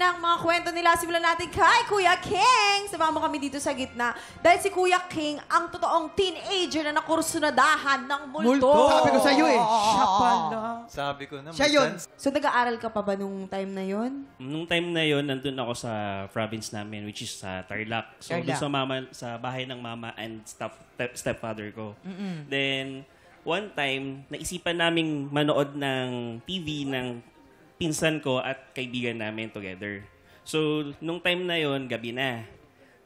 ng mga kwento nila. Simulan natin kay Kuya King. Sama mo kami dito sa gitna. Dahil si Kuya King, ang totoong teenager na nakursunadahan ng multo. Sabi ko sa'yo eh. Siya pala. Sabi ko na. Siya yun. So, nag-aaral ka pa ba nung time na yun? Nung time na yon, nandun ako sa province namin, which is sa Tarlac. So, Tarlac. doon sa bahay ng mama and stepfather ko. Then, one time, naisipan naming manood ng TV ng pinsan ko at kaibigan namin together. So, nung time na yon, gabi na.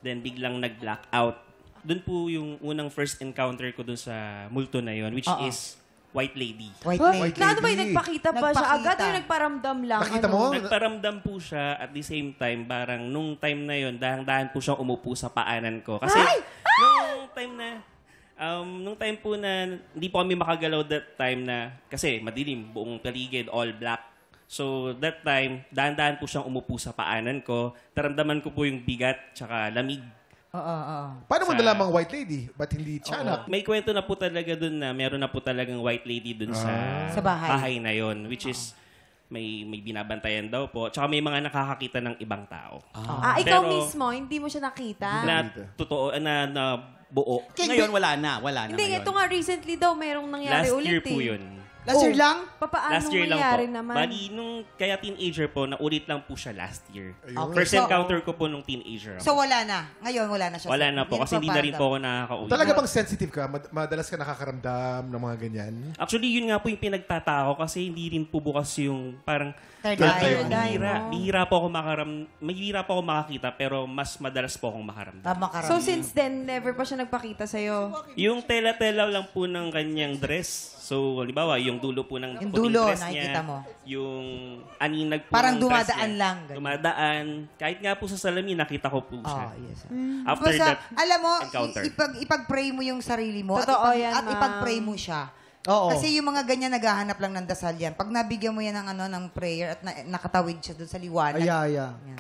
Then, biglang nag-blackout. Doon po yung unang first encounter ko doon sa multo na yon, which is White Lady. White Huh? lady. Na ano ba yung nagpakita pa siya? Nagpakita. Agad yung nagparamdam lang? Nakita ano? mo? Nagparamdam po siya at the same time, parang nung time na yon, dahan-dahan po siyang umupo sa paanan ko. Kasi nung time po na hindi po kami makagalaw that time na, kasi madilim, buong paligid, all black. So that time, dahan-dahan po siyang umupo sa paanan ko. Taramdaman ko po yung bigat tsaka lamig. Oo. Paano mo Sa- nalamang white lady? Ba't hindi tiyanak? May kwento na po talaga dun na meron na po talagang white lady dun Sa bahay. na yon, which is may binabantayan daw po. Tsaka may mga nakakakita ng ibang tao. Ikaw Pero- mismo, hindi mo siya nakita? Na totoo, na buo. Ngayon, wala na Hindi, ngayon. ito nga recently daw merong nangyari Last ulit year po yun. Last year lang? Papaano Last year lang nangyari po. naman? Bali, nung kaya teenager po, naulit lang po siya last year. Ayun. First So- encounter ko po nung teenager ako. So wala na. Ngayon wala na siya. Wala na po kasi hindi na rin po ako nakakauwi. Talaga bang sensitive ka? Madalas ka nakakaramdam ng mga ganyan? Actually, yun nga po yung pinagtataka ko kasi hindi rin po bukas yung parang Third Third eye. eye. bihira po ako mahira po ako makakita pero mas madalas po akong makaramdam. Tama ka So since then, never pa siya nagpakita sa'yo? Yung tela-tela lang po ng kanyang dress. So, halimbawa, yung dulo po ng Yung puting dulo, dress niya. nakikita mo. Yung aninag po Parang ng dress dumadaan niya. lang, ganyan. Dumadaan. Kahit nga po sa salamin, nakita ko po siya. Yes. After Basta, that alam mo, encounter. ipag-pray mo yung sarili mo Totoo at, yan, at ma'am. ipag-pray mo siya. Oo. Kasi yung mga ganyan naghahanap lang ng dasal yan. Pag nabigyan mo yan ng prayer at nakatawid siya doon sa liwanag. Ayaya. Yan.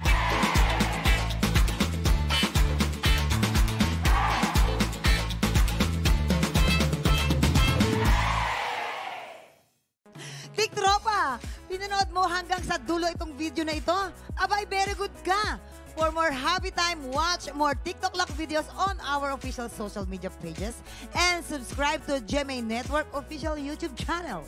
Click Tropa! Pinanood mo hanggang sa dulo itong video na ito? Abay, very good ka! For more happy time, watch more TikTok Lock videos on our official social media pages and subscribe to GMA Network official YouTube channel.